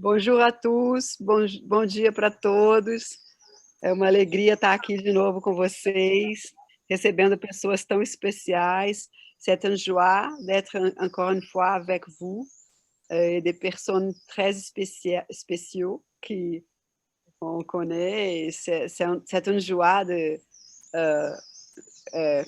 Bonjour a tous, bom dia para todos. É uma alegria estar aqui de novo com vocês, recebendo pessoas tão especiais. C'est une joie d'être encore une fois avec vous, des personnes très spéciaux qu'on connaît. C'est une joie de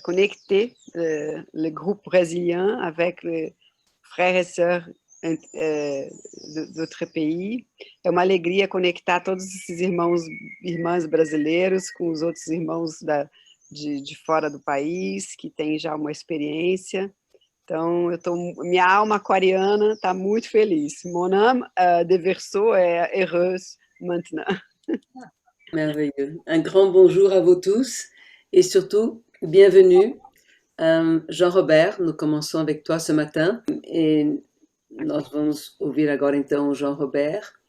connecter le groupe brésilien avec les frères et sœurs do pays. É uma alegria conectar todos esses irmãos e irmãs brasileiros com os outros irmãos de fora do país, que têm já uma experiência. Então, minha alma aquariana está muito feliz. Mon âme de Verseau est heureuse maintenant. Merveilleux. Un grand bonjour à vous tous et surtout, bienvenue. Jean-Robert, nous commençons avec toi ce matin et nós vamos ouvir agora então o Jean-Robert.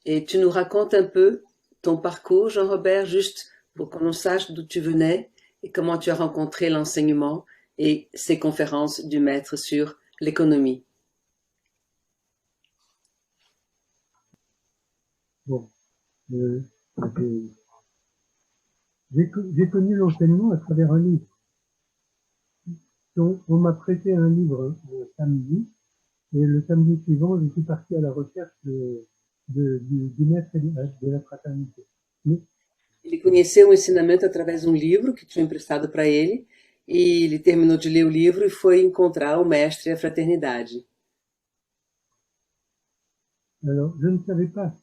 Et tu nous racontes un peu ton parcours, Jean-Robert, juste pour qu'on sache d'où tu venais et comment tu as rencontré l'enseignement et ces conférences du maître sur l'économie. Bon, j'ai connu l'enseignement à travers un livre. On m'a prêté un livre samedi, et le samedi suivant, je suis parti à la recherche du maître et de la fraternité. Ele conheceu o ensinamento através de um livro que tinha emprestado para ele, e ele terminou de ler o livro e foi encontrar o mestre e a fraternidade. Alors, je ne savais pas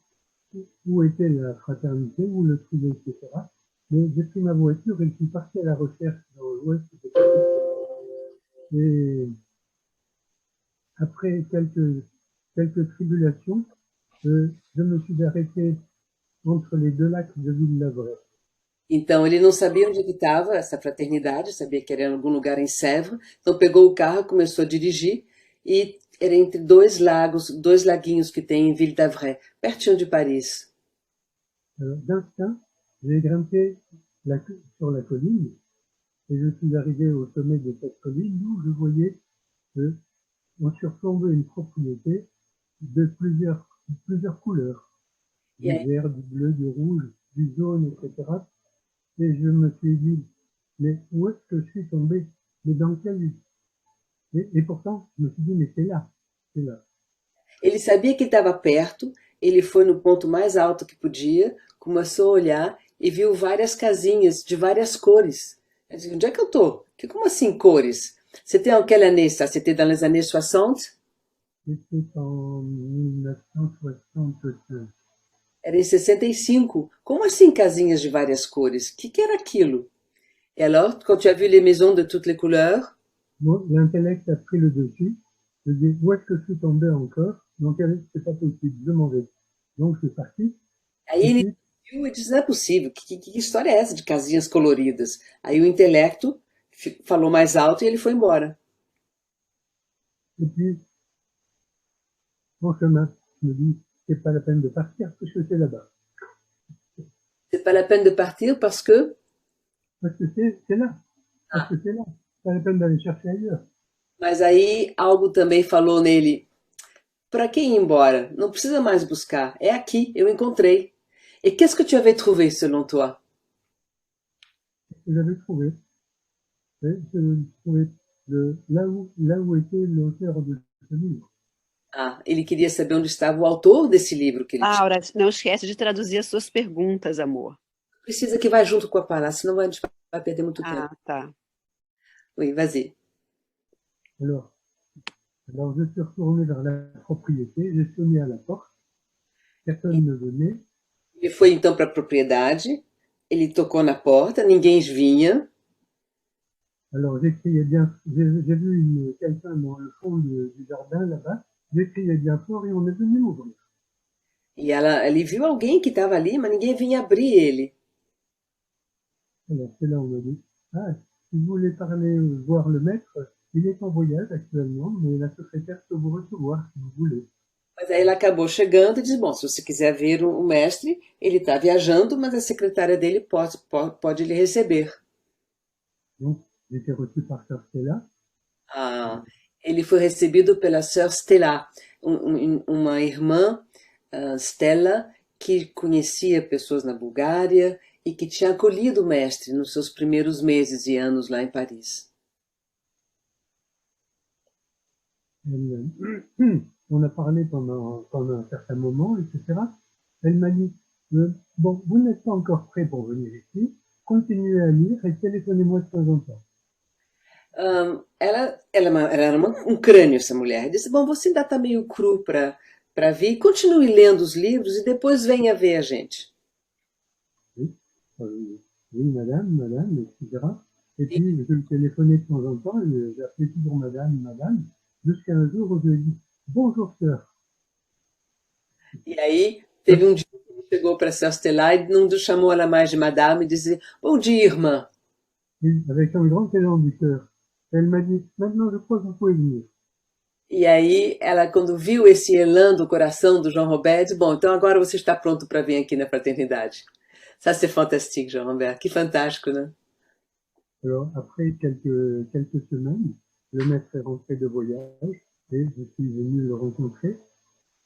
où était la fraternité, où le trouver, etc. Mais j'ai pris ma voiture et je suis parti à la recherche dans l'ouest de Paris. Et après quelques tribulations, je me suis arrêté entre les deux lacs de Ville-Lavray. Então ele não sabia onde que estava essa fraternidade, sabia que era em algum lugar em Sèvres, então pegou o carro, começou a dirigir e era entre dois lagos, dois laguinhos que tem em Ville-d'Avray, pertinho de Paris. Alors, d'instinct, j'ai grimpé sur la colline et je suis arrivé au sommet de cette colline où je voyais en surplombait une propriété de plusieurs couleurs, du vert, du bleu, du rouge, du jaune, etc. Et je me suis dit, mais où est-ce que je suis tombé? Mais dans quel... Et pourtant, je me suis dit, mais c'est là, c'est là. Ele sabia que estava perto, ele foi no ponto mais alto que podia, começou a olhar e viu várias casinhas de várias cores. Ele disse, onde é que eu tô? Como assim cores? C'était en quelle année ça? C'était dans les années 60? C'était en 1965. Era em 65. Como assim casinhas de várias cores? Que era aquilo? Et alors, quand tu as vu les maisons de toutes les couleurs? Bon, l'intellect a pris le dessus. Je dis, où est-ce que je suis tombé encore? Donc, c'est pas possible, je m'en vais. Donc, je suis parti. Aí ele viu e disse, não é possível, que história é essa de casinhas coloridas? Aí o intelecto falou mais alto e ele foi embora. Et puis, mon chemin, je me dis, c'est pas la peine de partir, puisque c'est là-bas. C'est pas la peine de partir parce que? Parce que c'est là. Parce que c'est là. Pas la peine d'aller chercher ailleurs. Mas aí algo também falou nele, para que ir embora? Não precisa mais buscar, é aqui, eu encontrei. Et qu'est-ce que tu avais trouvé selon toi? J'avais trouvé. Je trouvais là où était l'auteur de ce livre. Ah, ele queria saber onde estava o autor desse livro que ele tinha. Laura, não esquece de traduzir as suas perguntas, amor. Precisa que vá junto com a palavra, senão a gente vai perder muito tempo. Ah, tá. Oui, vas-y. Alors, je suis retourné vers la propriété, j'ai sonné à la porte, personne ne venait. Ele foi então para a propriedade, ele tocou na porta, ninguém vinha. Alors j'ai crié bien, j'ai vu quelqu'un dans le fond du jardin là-bas, j'ai crié bien fort et on est venu m'ouvrir. E ele viu alguém que estava ali, mas ninguém vinha abrir ele. Alors c'est là où on m'a dit, ah, si vous voulez parler, voir le maître, il est en voyage actuellement, mais la secrétaire peut vous recevoir si vous voulez. Mas aí ele acabou chegando e disse, bom, se você quiser ver o mestre, ele está viajando, mas a secretária dele pode lhe receber. Donc, j'ai été reçu par Sœur Stella. Ah, ele foi recebido pela Sœur Stella, uma irmã Stella, que conhecia pessoas na Bulgária e que tinha acolhido o mestre nos seus primeiros meses e anos lá em Paris. On a parlé pendant un certain moment, etc. Elle m'a dit, bon, vous n'êtes pas encore prêt pour venir ici, continuez à lire et téléphonez-moi de temps en temps. Ela era um crânio, essa mulher. Disse, bom, você ainda está meio cru para vir, continue lendo os livros e depois venha ver a gente. Oui, oui madame, etc. Et puis, je le téléphonais de temps en temps, et j'appelais toujours madame, jusqu'à un jour où je lui ai dit, bonjour sœur. E aí, teve um dia que ele chegou para Sœur Stella e não chamou ela mais de madame e disse, bom dia, irmã. Et avec un grand élan du cœur, elle m'a dit, maintenant je crois que vous pouvez venir. E aí, ela, quando viu esse elan do coração do Jean Robert, disse, bom, então agora você está pronto para vir aqui na fraternidade. Ça, c'est fantastique, Jean Robert. Que fantástico, né? Alors, après quelques semaines, le maître est rentré de voyage et je suis venu le rencontrer.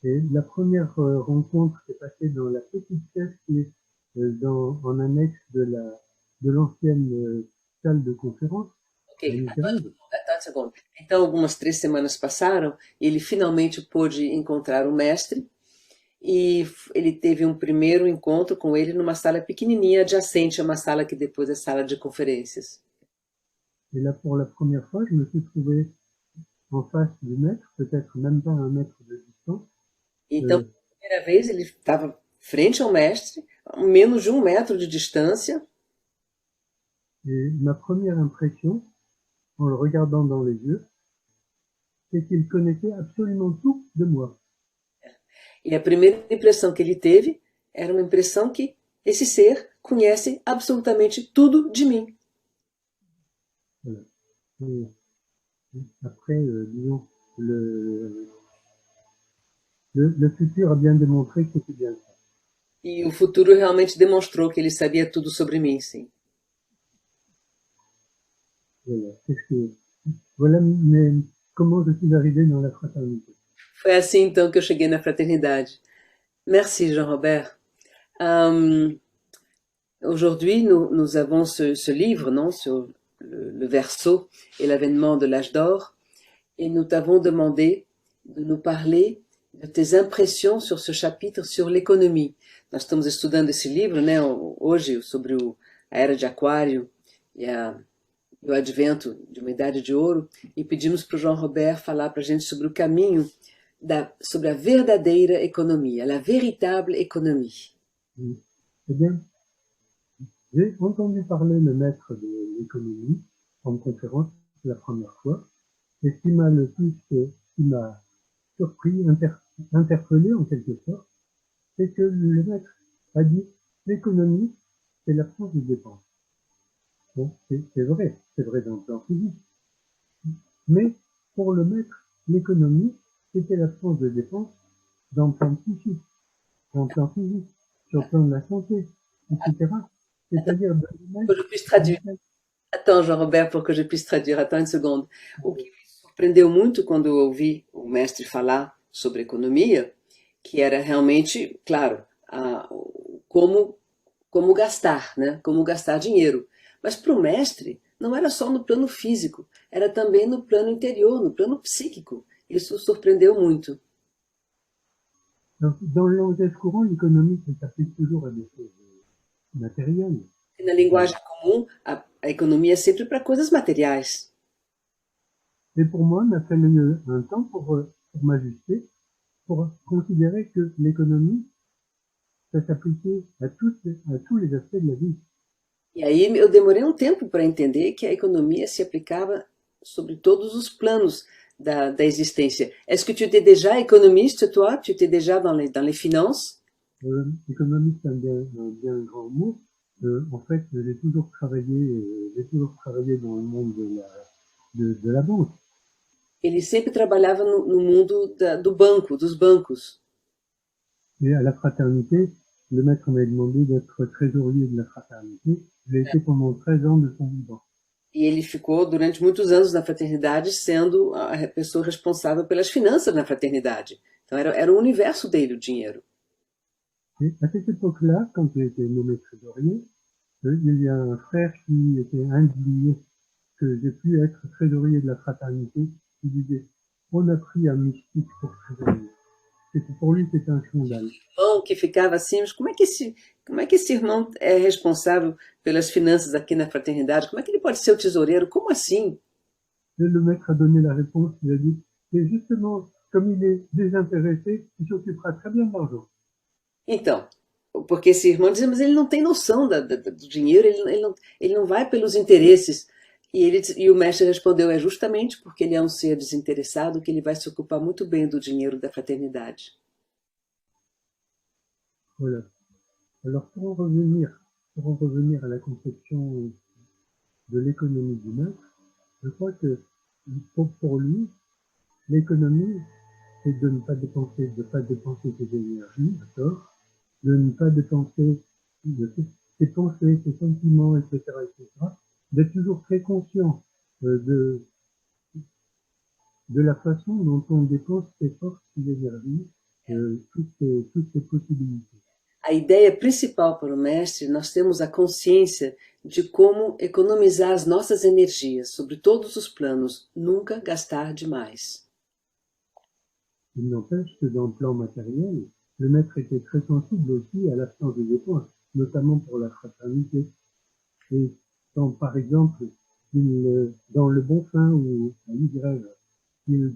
Et la première rencontre s'est passée dans la petite pièce qui est en annexe de l'ancienne salle de conférence. Ok, aguarde um segundo. Então, algumas 3 semanas passaram e ele finalmente pôde encontrar o mestre e ele teve um primeiro encontro com ele numa sala pequenininha adjacente a uma sala que depois é sala de conferências. Et là, pour la première fois, je me suis trouvé en face du maître, peut-être même pas un mètre de distance. Então, pela primeira vez, ele estava frente ao mestre, a menos de 1 metro de distância. Et ma première impression, en le regardant dans les yeux, c'est qu'il connaissait absolument tout de moi. E a primeira impressão que ele teve era uma impressão que esse ser conhece absolutamente tudo de mim. Voilà. Et après, disons, le futur a bien démontré que c'était bien ça. E o futuro realmente demonstrou que ele sabia tudo sobre mim, sim. Voilà, mais comment je suis arrivé dans la fraternité. Foi assim então que eu cheguei na fraternidade. Merci, Jean-Robert. Aujourd'hui, nous avons ce livre, non, sur le Verseau et l'avènement de l'âge d'or, et nous t'avons demandé de nous parler de tes impressões sur ce chapitre sur l'économie. Nós estamos estudando esse livro, né, hoje, sobre a Era de Aquário e o advento de uma Idade de Ouro, e pedimos para o Jean Robert falar para a gente sobre o caminho, sobre a verdadeira economia, la véritable économie. Eh bien, j'ai entendu parler le maître de l'économie en conférence la première fois, et ce qui m'a le plus, qui m'a surpris, interpellé en quelque sorte, c'est que le maître a dit l'économie, c'est l'absence de dépenses. Bon, c'est vrai dans le plan physique. Mais pour le maître, l'économie, c'était l'absence de dépenses dans le plan psychique, dans le plan physique, sur le plan de la santé, etc. C'est-à-dire de Pour que je puisse traduire. Attends, Jean-Robert, pour que je puisse traduire. Attends une seconde. O que me surpreendeu muito quando eu ouvi o mestre falar sobre economia, que era realmente, claro, como gastar, né? Como gastar dinheiro. Mas para o mestre, não era só no plano físico, era também no plano interior, no plano psíquico. Isso surpreendeu muito. Dans le langage courant, l'économie s'applique toujours à des choses matérielles. E na linguagem comum, a economia é sempre para coisas materiais. Et pour moi, il m'a fallu un temps pour m'ajuster, pour considérer que l'économie, ça s'appliquait à tous les aspects de la vie. E aí eu demorei um tempo para entender que a economia se aplicava sobre todos os planos da existência. Est-ce que tu étais déjà économiste, toi? Tu étais déjà dans les finances? Économiste, c'est un bien grand mot. En fait, j'ai toujours travaillé dans le monde de la banque. Ele sempre trabalhava no mundo do banco, dos bancos. Et à la fraternité, le maître m'a demandé d'être trésorier de la fraternité. J'ai été pendant 13 ans de son vivant. E ele ficou durante muitos anos na fraternidade sendo a pessoa responsável pelas finanças na fraternidade. Então era o universo dele, o dinheiro. Et à cette époque-là, quand j'ai été nommé trésorier, il y a un frère qui était indigné que j'ai pu être trésorier de la fraternité, qui disait, on a pris un mystique pour trésorier. Pour lui, c'était un scandale. Irmão que ficava assim, mas como é que esse irmão é responsável pelas finanças aqui na fraternidade? Como é que ele pode ser o tesoureiro? Como assim? Et le maître a donné la réponse, il a dit, et justement, comme il est désintéressé, il s'occupera très bien de l'argent. Então, porque esse irmão dizia, mas ele não tem noção do dinheiro, ele não vai pelos interesses. E o mestre respondeu, é justamente porque ele é um ser desinteressado que ele vai se ocupar muito bem do dinheiro da fraternidade. Voilà. Alors, pour en revenir à la conception de l'économie du maître, je crois que pour lui, l'économie, c'est de ne pas dépenser ses énergies, d'accord, de ne pas dépenser ses pensées, ses sentiments, etc., etc., d'être toujours très conscient de la façon dont on dépense ses forces, ses énergies, toutes ses possibilités. A ideia principal para o mestre, nós temos a consciência de como economizar as nossas energias sobre todos os planos, nunca gastar demais. Il n'empêche que dans le plan matériel, le maître était très sensible aussi à l'absence de dépenses, notamment pour la fraternité. Et quand, par exemple, dans le Bonfim ou à l'Ygrève, il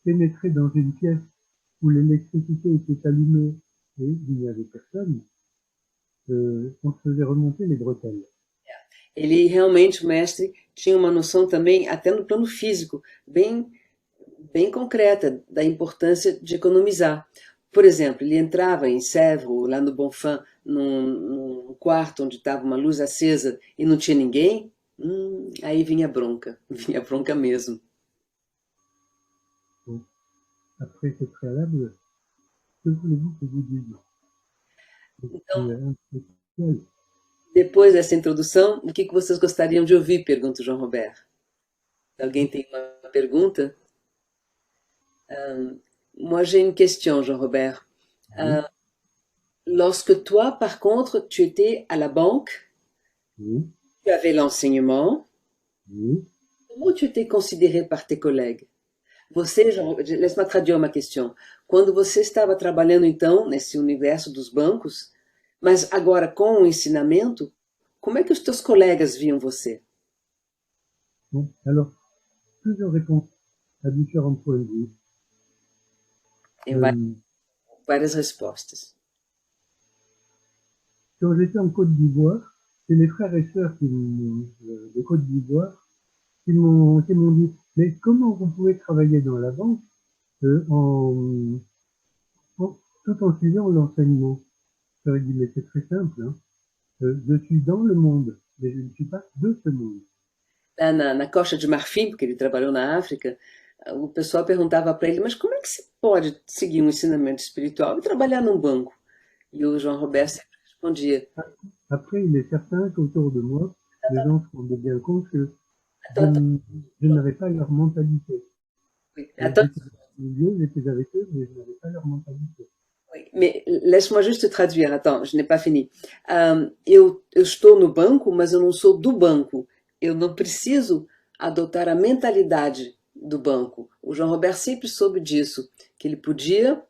pénétrait dans une pièce où l'électricité était allumée et il n'y avait personne, on se faisait remonter les bretelles. Ele realmente, o mestre, tinha uma noção também, até no plano físico, bem concreta, da importância de economizar. Por exemplo, ele entrava em Sèvres, lá no Bonfim, num quarto onde estava uma luz acesa e não tinha ninguém, aí vinha bronca mesmo. Après ce préalable, que voulez-vous que je vous dise? Então, depois dessa introdução, o que vocês gostariam de ouvir? Pergunta o João Roberto. Alguém tem uma pergunta? Moi, j'ai une question, Jean-Robert. Lorsque toi, par contre, tu étais à la banque, tu avais l'enseignement, comment tu étais considéré par tes collègues? Você, laisse-moi traduire ma question. Quando você estava trabalhando, então, nesse universo dos bancos, mas agora com o ensinamento, como é que os teus colegas viam você? Bon, alors, plusieurs réponses à différents points de vue. Tem várias respostas. Quand j'étais en Côte d'Ivoire, c'est les frères et sœurs de Côte d'Ivoire qui m'ont dit, mais comment vous pouvez travailler dans la banque tout en suivant l'enseignement? Je leur ai dit, mais c'est très simple, hein. Je suis dans le monde, mais je ne suis pas de ce monde. Lá na Costa de Marfim, porque ele trabalhou na África, o pessoal perguntava para ele, mas como é que se pode seguir um ensinamento espiritual e trabalhar num banco? E o João Roberto sempre respondia. Après, il est certain qu'autour de moi, les gens se rendaient bien compte que je n'avais pas leur mentalité. Oui, j'étais avec eux, mais je n'avais pas leur mentalité. Oui, mais laisse-moi juste traduire, attends, je n'ai pas fini. Eu estou no banco, mas eu não sou do banco. Eu não preciso adotar a mentalidade do banco. O João Roberto sempre soube disso, que ele podia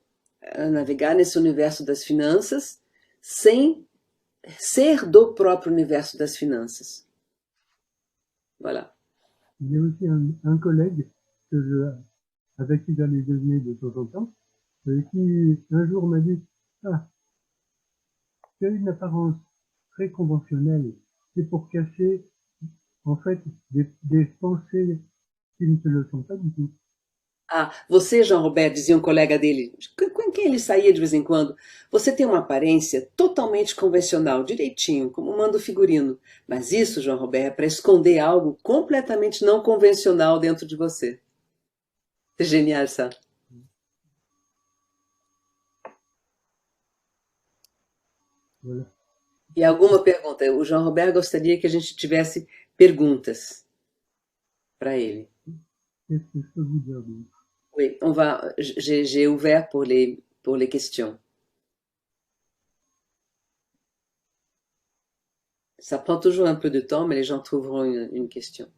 navegar nesse universo das finanças sem ser do próprio universo das finanças. Voilà. Il y a aussi un collègue avec qui j'allais déjeuner de temps en temps, qui un jour m'a dit, tu as une apparence très conventionnelle, c'est pour cacher en fait des pensées qui ne te le sont pas du tout. Você, João Roberto, dizia um colega dele, com quem ele saía de vez em quando, você tem uma aparência totalmente convencional, direitinho, como manda o figurino. Mas isso, João Roberto, é para esconder algo completamente não convencional dentro de você. É genial, sabe? Voilà. E alguma pergunta? O João Roberto gostaria que a gente tivesse perguntas para ele. Qu'est-ce que je peux vous dire d'autre? Oui, j'ai ouvert pour les questions. Ça prend toujours un peu de temps, mais les gens trouveront une question.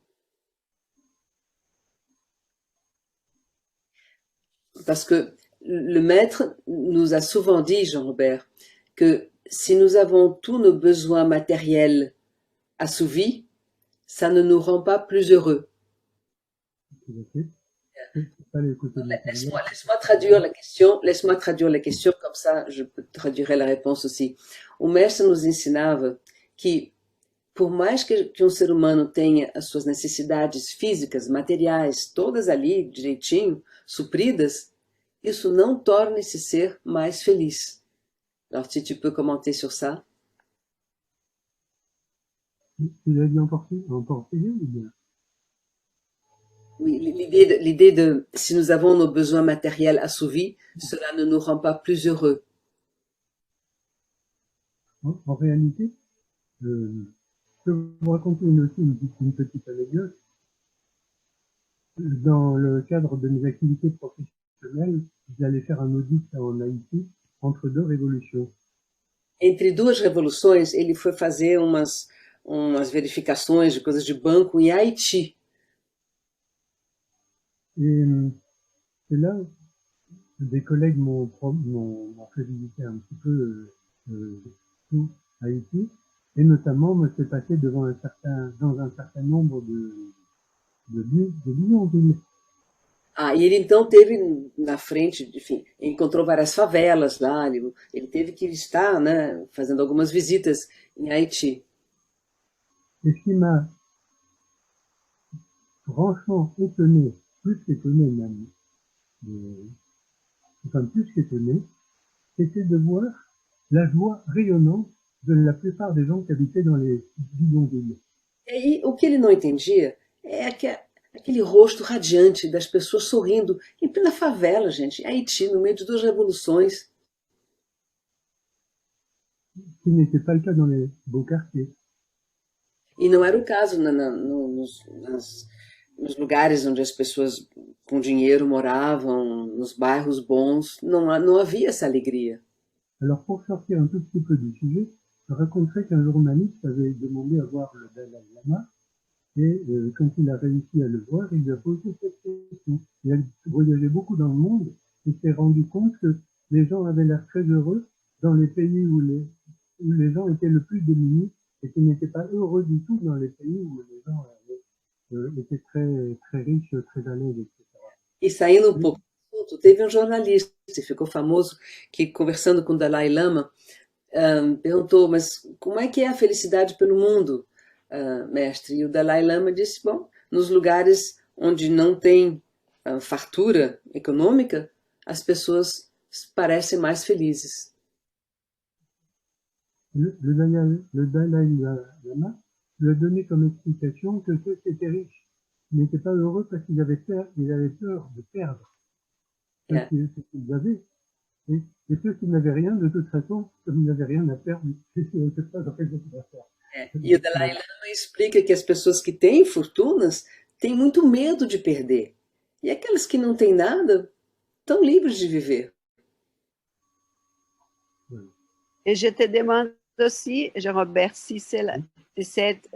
Parce que le maître nous a souvent dit, Jean-Robert, que si nous avons tous nos besoins matériels assouvis, ça ne nous rend pas plus heureux. Tout à fait. C'est pas les côtés matériels. Laisse-moi traduire la question, laisse-moi traduire la question, comme ça je traduirai la réponse aussi. O mestre nos ensinava que, por mais que um ser humano tenha as suas necessidades físicas, materiais, todas ali direitinho, supridas, isso não torna esse ser mais feliz. Alors, si tu peux commenter sur ça. Tu l'as dit en portugais ou bien? Oui, l'idée de si nous avons nos besoins matériels assouvis, cela ne nous rend pas plus heureux. En réalité, je peux vous raconter aussi une petite anecdote. Dans le cadre de mes activités professionnelles, j'allais faire un audit en Haïti entre deux révolutions. Entre duas revoluções, ele foi fazer umas verificações de coisas de banco em Haiti. Et c'est là, des collègues m'ont fait visiter un petit peu tout Haïti, et notamment me fait passer dans un certain nombre de bidonvilles. Ah, e ele então teve na frente, enfim, encontrou várias favelas lá, ele teve que estar, né, fazendo algumas visitas em Haiti. Et ce qui m'a franchement étonné, plus qu'étonné même, enfin plus qu'étonné, c'était de voir la joie rayonnante de la plupart des gens qui habitaient dans les bidonvilles. E aí, o que ele não entendia é aquele rosto radiante das pessoas sorrindo em plena favela, gente, em Haiti, no meio de duas revoluções. Ce qui n'était pas le cas dans les beaux quartiers. E não era o caso nos lugares onde as pessoas com dinheiro moravam, nos bairros bons, não havia essa alegria. Alors pour sortir un tout petit peu du sujet, je raconterai qu'un journaliste avait demandé à voir le Dalai Lama, et quand il a réussi à le voir, il lui a posé cette question. Il a voyagé beaucoup dans le monde et s'est rendu compte que les gens avaient l'air très heureux dans les pays où les gens étaient le plus démunis, et qu'ils n'étaient pas heureux du tout dans les pays où les gens étaient très riches, très à l'aise, etc. E saindo um pouco do assunto, teve um jornalista que ficou famoso que, conversando com o Dalai Lama, perguntou, mas como é que é a felicidade pelo mundo, mestre? E o Dalai Lama disse, bom, nos lugares onde não tem fartura econômica, as pessoas parecem mais felizes. Le Dalai Lama lui a donné comme explication que ceux qui étaient riches n'étaient pas heureux parce qu'ils avaient peur de perdre ce qu'ils avaient. Et ceux qui n'avaient rien, de toute façon, comme ils n'avaient rien à perdre, c'est pas vrai à faire. E o Dalai Lama explica que as pessoas que têm fortunas têm muito medo de perder. E aquelas que não têm nada estão livres de viver. Et je te demande aussi, Jean-Robert, si cette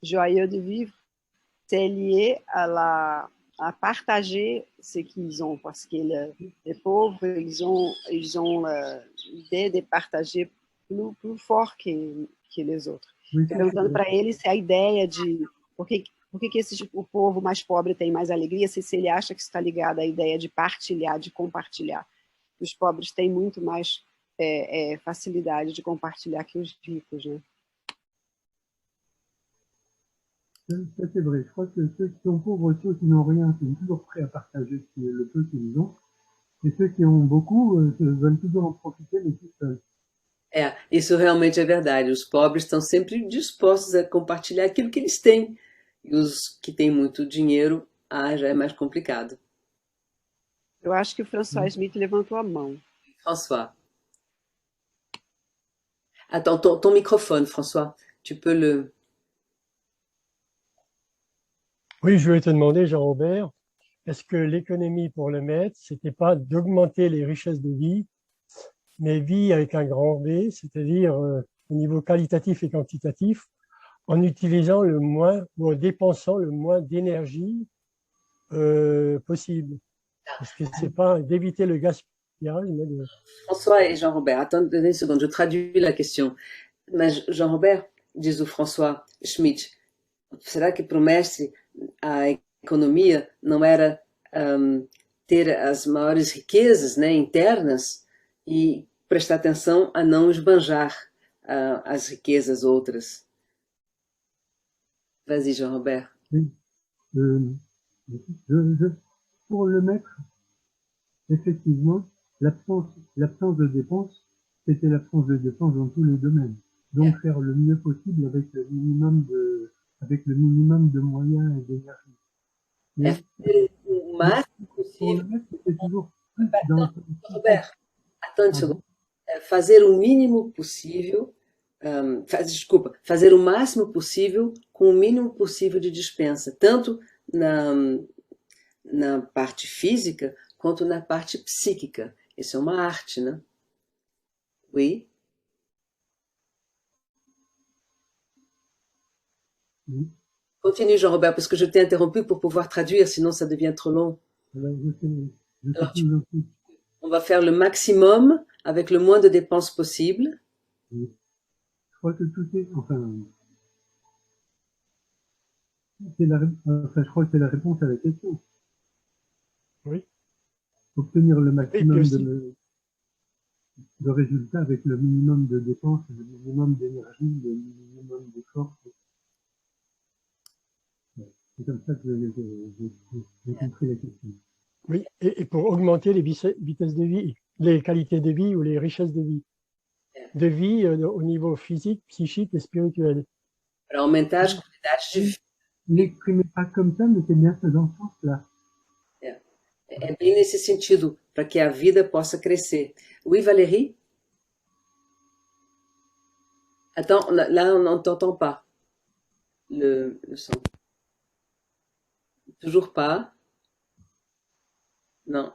joyeux de vivre, c'est lié à partager ce qu'ils ont, parce que les pauvres, ils ont l'idée de partager plus fort que les autres. Perguntando para ele se a ideia de por que o povo mais pobre tem mais alegria, se ele acha que isso está ligado à ideia de partilhar, de compartilhar. Os pobres têm muito mais facilidade de compartilhar que os ricos, né? Ça c'est vrai. Je crois que ceux qui sont pauvres, ceux qui n'ont rien, sont toujours prêts à partager le peu qu'ils ont. Et ceux qui ont beaucoup veulent toujours en profiter, mais tout seuls. Isso realmente é verdade. Os pobres estão sempre dispostos a compartilhar aquilo que eles têm. E os que têm muito dinheiro, já é mais complicado. Eu acho que o François Smith levantou a mão. François. Attends, ton microphone, François. Tu peux le... Oui, je voulais te demander, Jean-Robert, est-ce que l'économie pour le maître, c'était pas d'augmenter les richesses de vie, mais vie avec un grand V, c'est-à-dire au niveau qualitatif et quantitatif, en utilisant le moins, ou en dépensant le moins d'énergie possible. Parce que c'est pas d'éviter le gaspillage, mais de... François et Jean-Robert, attendez une seconde, je traduis la question. Mas, Jean-Robert, diz o François Schmidt, será que para o mestre a economia não era ter as maiores riquezas, né, internas e prestar atenção a não esbanjar as riquezas outras? Vas-y, Jean-Robert. Oui. Pour le maître, effectivement, l'absence de dépenses, c'était l'absence de dépenses dans tous les domaines. Donc faire le mieux possible avec le minimum de moyens et d'énergie. É fazer o máximo Pour le possível. maître, c'était toujours plus dans Roberto, attends une seconde. Fazer o mínimo possível, desculpa, fazer o máximo possível com o mínimo possível de dispensa, tanto na parte física quanto na parte psíquica. Isso é uma arte, né? Oui? Oui. Continue, Jean-Robert, parce que je t'ai interrompu pour pouvoir traduire, sinon ça devient trop long. Alors, on va faire le maximum avec le moins de dépenses possible. Oui. Je crois que tout est, je crois que c'est la réponse à la question. Oui. Obtenir le maximum aussi, de résultats avec le minimum de dépenses, le minimum d'énergie, le minimum d'efforts. C'est comme ça que j'ai compris la question. oui, et pour augmenter les vitesses de vie, les qualités de vie ou les richesses de vie au niveau physique, psychique et spirituel. Para aumentar as qualidades de vida. L'exprimez pas comme ça, mais c'est bien ça dans ce sens-là. É bem nesse sentido, para que a vida possa crescer. Oui, Valérie? Attends, là, on n'entend pas le son. Toujours pas? Non.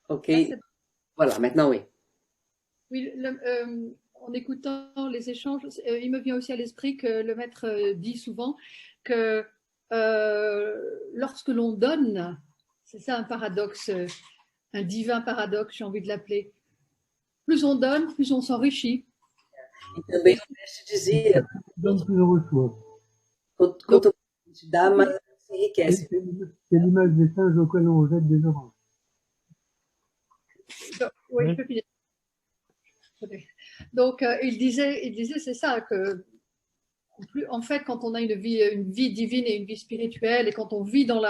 Ok. Voilà, maintenant oui. Oui, en écoutant les échanges, il me vient aussi à l'esprit que le maître dit souvent que lorsque l'on donne, c'est ça un paradoxe, un divin paradoxe, j'ai envie de l'appeler. Plus on donne, plus on s'enrichit. E também o mestre dizia, Donne plus on reçoit. quanto a gente dá, mais a gente se enriquece. C'est l'image des singes auxquels on jette des oranges. Donc, oui, je peux finir. Donc, il disait c'est ça, que en fait, quand on a une vie divine et une vie spirituelle, et quand on vit dans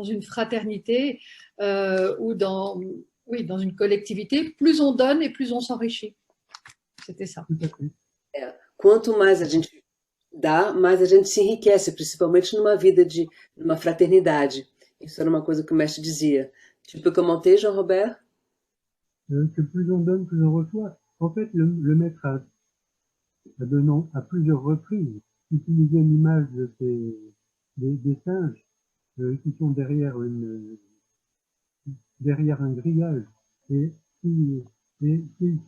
une fraternité ou dans une collectivité, plus on donne et plus on s'enrichit. C'était ça. Quanto mais a gente dá, mais a gente se enriquece, principalmente numa fraternidade. Isso era uma coisa que o mestre dizia. Tu peux commenter, Jean-Robert? Que plus on donne, plus on reçoit. En fait, le maître a à plusieurs reprises utilisé l'image des singes qui sont derrière un grillage et qui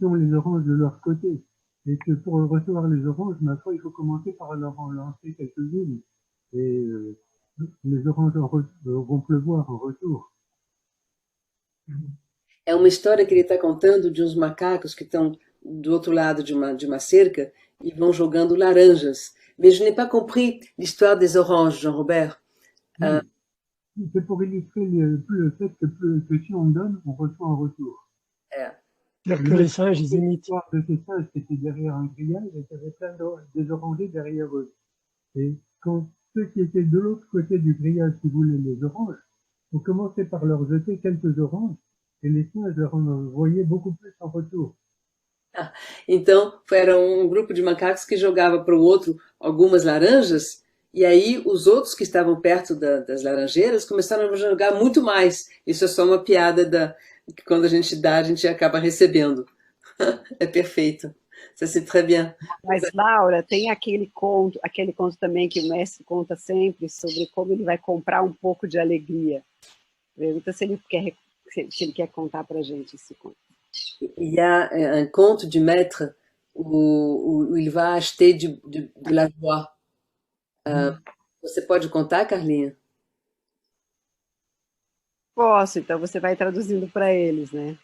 ont les oranges de leur côté. Et que pour recevoir les oranges, ma foi, il faut commencer par leur en lancer quelques-unes. Et les oranges vont pleuvoir en retour. É uma história que ele está contando de uns macacos que estão do outro lado de uma cerca e vão jogando laranjas. Mais je n'ai pas compris l'histoire des oranges, Jean-Robert. C'est pour illustrer le fait que si on donne, on reçoit en retour. C'est-à-dire que les singes, ils imitent. L'histoire de ces singes qui étaient derrière un grillage et qui avaient plein des orangers derrière eux. Et quand ceux qui étaient de l'autre côté du grillage qui voulaient les oranges, on commençait par leur jeter quelques oranges et les singes leur envoyaient beaucoup plus en retour. Então, era um grupo de macacos que jogava para o outro algumas laranjas, e aí os outros que estavam perto das laranjeiras começaram a jogar muito mais. Isso é só uma piada que quando a gente dá, a gente acaba recebendo. É perfeito. Ça, c'est très bien. Mas, Laura, tem aquele conto também que o mestre conta sempre sobre como ele vai comprar um pouco de alegria. Pergunta se ele quer contar para a gente esse conto. Il y a un conte du maître où il va acheter de la joie. Você pode contar, Carlinha? Posso, então você vai traduzindo para eles, né?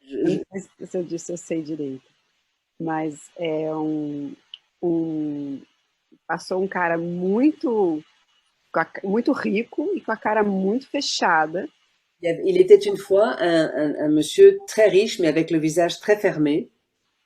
Eu não Je- sei se eu disse, eu sei direito. Mas passou um cara muito rico e com a cara muito fechada. Il était une fois un monsieur très riche, mais avec le visage très fermé,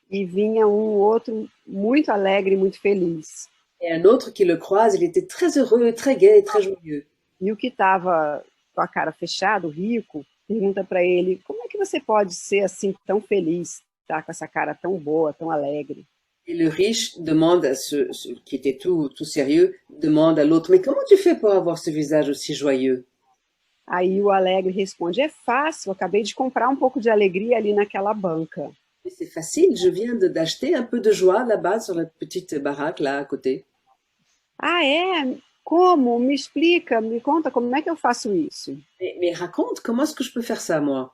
E vinha um outro muito alegre, muito feliz. et un autre qui le croise, il était très heureux, très gai, très joyeux. E o que estava com a cara fechada, o rico, pergunta para ele: como é que você pode ser assim tão feliz, tá com essa cara tão boa, tão alegre? Et le riche demande à ce qui était tout sérieux, demande à l'autre, mais comment tu fais pour avoir ce visage aussi joyeux? Aí o alegre responde: é fácil, eu acabei de comprar um pouco de alegria ali naquela banca. Mais c'est facile, je viens d'acheter un peu de joie là-bas sur la petite baraque là à côté. Ah, é? Como? Me explica, me conta como é que eu faço isso. Mais raconte, comment est-ce que je peux faire ça, moi?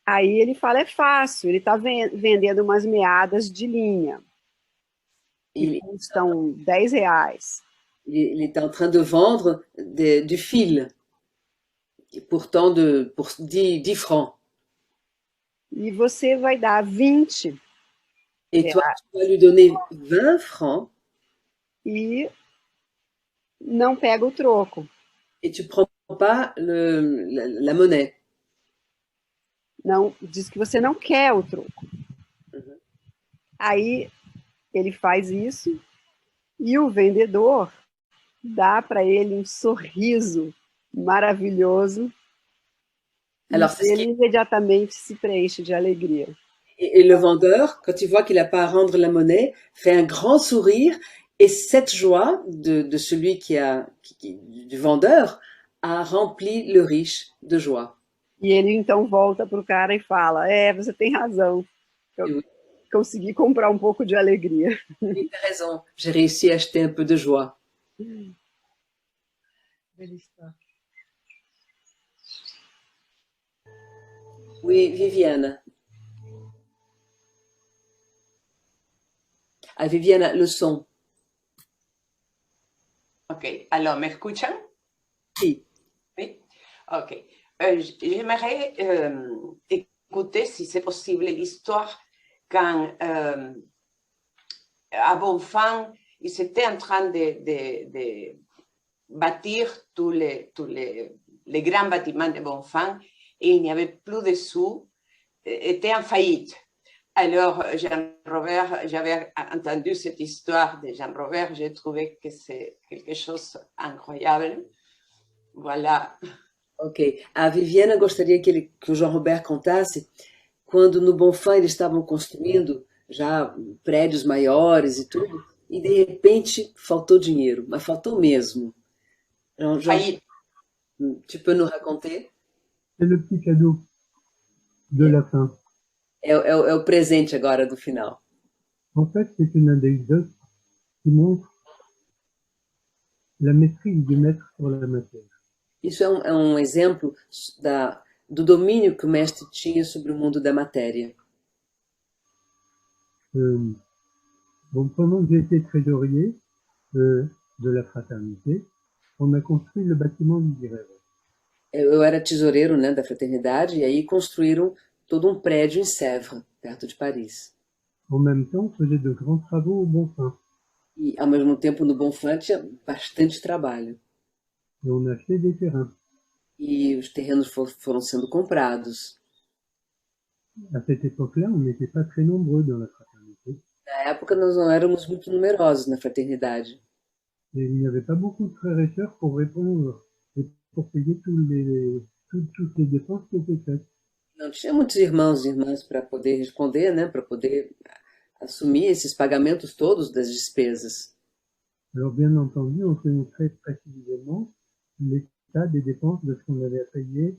Aí ele fala: é fácil, ele está vendendo umas meadas de linha, que Il, custam R$ 10. il était en train de vendre du fil, pour 10 francs. E você vai dar 20 Et toi, tu vas lui donner 20 francs e não pega o troco. et tu prends pas la monnaie. Não, diz que você não quer o troco. Aí ele faz isso e o vendedor dá para ele um sorriso maravilhoso. Alors, E ele imediatamente se preenche de alegria. et le vendeur, quand il voit qu'il n'a pas à rendre la monnaie, fait un grand sourire et cette joie de celui du vendeur a rempli le riche de joie. E ele então volta para o cara e fala: é, você tem razão, eu consegui comprar um pouco de alegria. Tu as raison, j'ai réussi à acheter un peu de joie. Belle histoire. Oui, Viviane. Ah, Viviane, le son. Ok, alors, me escuchan? Oui. Oui. Ok. J'aimerais écouter, si c'est possible, l'histoire quand à Bonfang, ils étaient en train de bâtir tous les grands bâtiments de Bonfang et il n'y avait plus de sous, étaient en faillite. Alors, Jean-Robert, j'avais entendu cette histoire de Jean-Robert, j'ai trouvé que c'est quelque chose d'incroyable. Voilà. Ok. A Viviane gostaria que o João Roberto contasse quando no Bonfim eles estavam construindo já prédios maiores e tudo, e de repente faltou dinheiro, mas faltou mesmo. Faillite. Tu peux nous raconter? C'est le petit cadeau de la fin. É o presente agora do final. En fait, c'est une anecdote qui montre la maîtrise du maître sur la matière. Isso é um exemplo do domínio que o mestre tinha sobre o mundo da matéria. Bon, pendant que j'étais trésorier de la fraternité, on a construit le bâtiment du Direct. Eu era tesoureiro, né, da fraternidade, e aí construíram todo um prédio em Sèvres, perto de Paris. En même temps, on faisait de grands travaux au Bonfim. E, ao mesmo tempo, no Bonfim tinha bastante trabalho. Et on achetait des terrains. E os terrenos foram sendo comprados. À cette époque-là, on n'était pas très nombreux dans la fraternité. Na época, nós não éramos muito numerosos na fraternidade. Et il n'y avait pas beaucoup de frères et sœurs pour répondre et pour payer toutes les dépenses qui étaient faites. Não tinha muitos irmãos e irmãs para poder responder, né, para poder assumir esses pagamentos todos das despesas. Alors, bien entendu, on connaîtrait précisément l'état des dépenses de ce qu'on avait à payer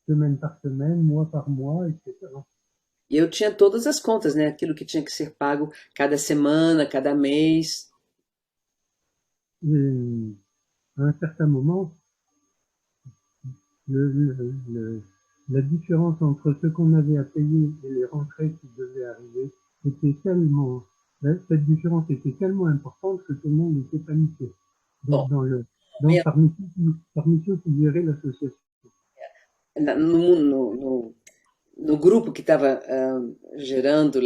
semaine par semaine, mois par mois, etc. E eu tinha todas as contas, né, aquilo que tinha que ser pago cada semana, cada mês. Et à un certain moment, la différence entre ce qu'on avait à payer et les rentrées qui devaient arriver était tellement, cette différence était tellement importante que tout le monde était paniqué. Donc, Bom, parmi ceux qui géraient l'association. no grupo que estava gerindo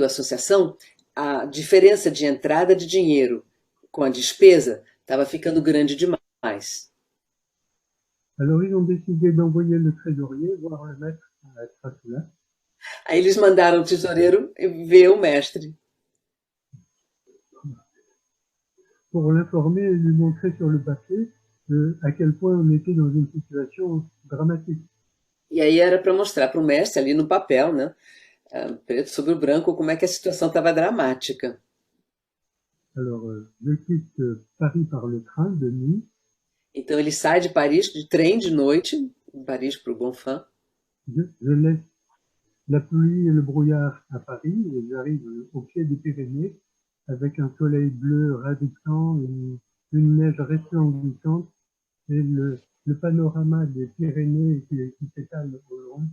a associação, a diferença de entrada de dinheiro com a despesa estava ficando grande demais. Alors, ils ont décidé d'envoyer le trésorier voir le maître à Strasbourg. Aí eles mandaram o tesoureiro ver o mestre. Pour l'informer et lui montrer sur le papier à quel point on était dans une situation dramatique. E aí era para mostrar para o mestre ali no papel, né, preto sobre o branco, como é que a situação estava dramática. Alors, je quitte Paris par le train de nuit. Então ele sai de Paris de trem de noite, de Paris para o Gonfin. Je laisse la pluie et le brouillard à Paris et j'arrive au pied des Pyrénées avec un soleil bleu ravissant, une neige resplendissante et le panorama des Pyrénées qui s'étale au loin.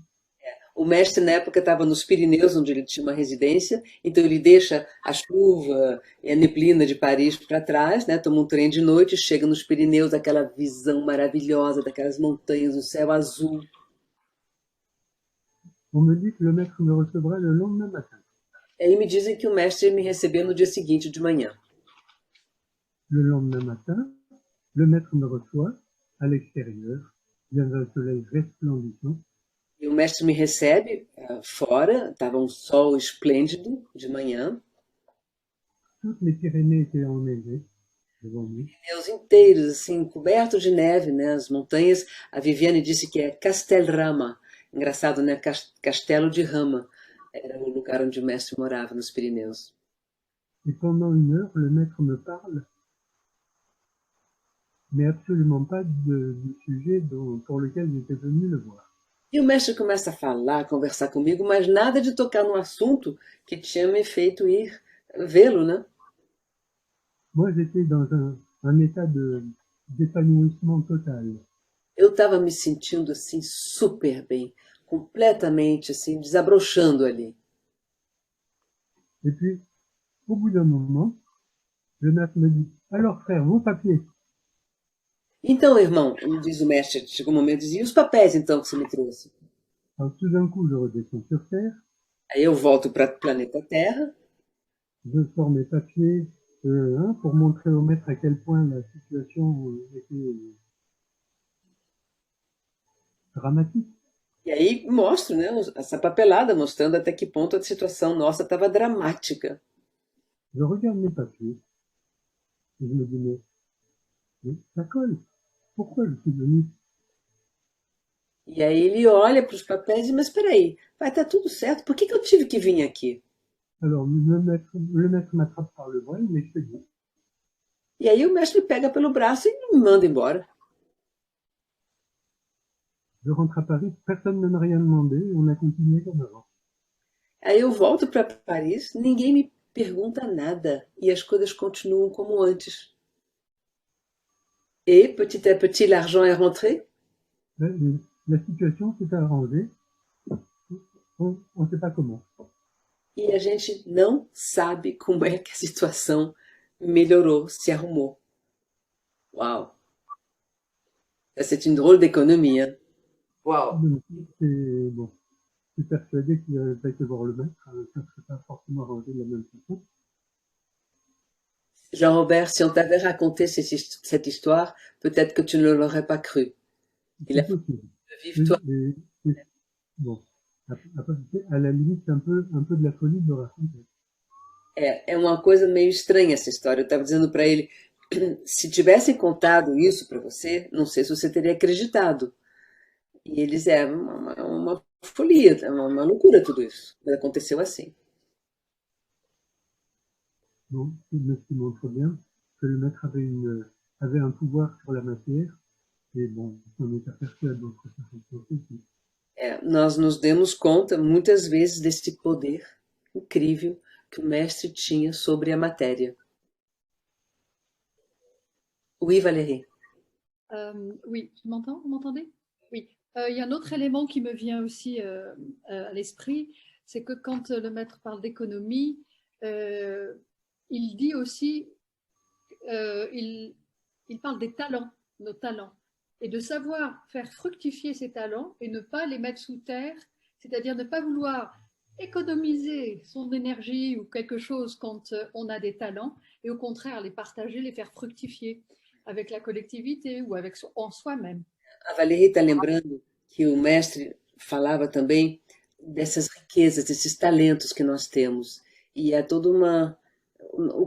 O mestre, na época, estava nos Pirineus, onde ele tinha uma residência, então ele deixa a chuva e a neblina de Paris para trás, né, toma um trem de noite, chega nos Pirineus, aquela visão maravilhosa daquelas montanhas, o céu azul. On me dit que le maître me recevra le lendemain matin. E aí me dizem que o mestre ia me receber no dia seguinte de manhã. Le lendemain matin, le maître me reçoit à l'extérieur, il y avait un soleil resplendissant. E o mestre me recebe fora, estava um sol esplêndido de manhã. Toutes les Pyrénées étaient enneigées devant nous. Pneus inteiros, assim, cobertos de neve, né? As montanhas. A Viviane disse que é Castelrama. Engraçado, né? Castelo de Rama. Era o lugar onde o mestre morava, nos Pirineus. Et pendant une heure, le maître me parle, mais absolument pas du sujet pour lequel j'étais venu le voir. E o mestre começa a falar, a conversar comigo, mas nada de tocar no assunto que tinha me feito ir vê-lo, né? Moi, j'étais dans un état d'épanouissement total. Eu estava me sentindo assim super bem, completamente assim, desabrochando ali. Et puis, au bout d'un moment, le maître me dit, alors frère, vos papiers. Então, irmão, me diz o mestre, chegou um momento e diz, e os papéis então que você me trouxe? Alors tout d'un coup, je redescends sur Terre, Aí eu volto para o planeta Terra, je sors mes papiers pour montrer au maître à quel point la situation était dramatique. e aí mostro, né, essa papelada, mostrando até que ponto a situação nossa estava dramática. Je regarde mes papiers et je me dis, mais ça colle. Pourquoi je suis venu? E aí ele olha para os papéis e diz, mas espera aí, vai estar tudo certo, por que eu tive que vir aqui? Alors, le maître m'attrape par le bras et m'expédie. E aí o mestre me pega pelo braço e me manda embora. Je rentre à Paris, personne ne m'a rien demandé, on a continué comme avant. Aí eu volto para Paris, ninguém me pergunta nada e as coisas continuam como antes. Et petit à petit, l'argent est rentré. La situation s'est arrangée, on ne sait pas comment. E a gente não sabe como é que a situação melhorou, se arrumou. Uau! C'est une drôle d'économie, hein? Wow. Bon, je suis persuadé qu'il n'avait pas été voir le maître, ça ne serait pas forcément arrangé de la même façon. Jean-Robert, si on t'avait raconté cette histoire, peut-être que tu ne l'aurais pas cru. Il a possible. Vivre toi. Bon, à la limite, un peu de la folie de le raconter. É uma coisa meio estranha essa história. Eu estava dizendo para ele, se tivessem contado isso para você, não sei se você teria acreditado. E eles uma folia, uma loucura tudo isso. Mas aconteceu assim. Donc, ce qui montre bien que le maître avait un pouvoir sur la matière, et bon, on est aperçu à d'autres circonstances aussi. Nós nos demos conta muitas vezes desse poder incrível que o mestre tinha sobre a matéria. Oui, Valérie. Oui, tu m'entends? Vous m'entendez? Oui. Il y a un autre élément qui me vient aussi à l'esprit, c'est que quand le maître parle d'économie, il dit aussi, il parle des talents, nos talents, et de savoir faire fructifier ces talents et ne pas les mettre sous terre, c'est-à-dire ne pas vouloir économiser son énergie ou quelque chose quand on a des talents, et au contraire les partager, les faire fructifier avec la collectivité ou avec en soi-même. A Valérie está lembrando que o mestre falava também dessas riquezas, desses talentos que nós temos. E é toda uma.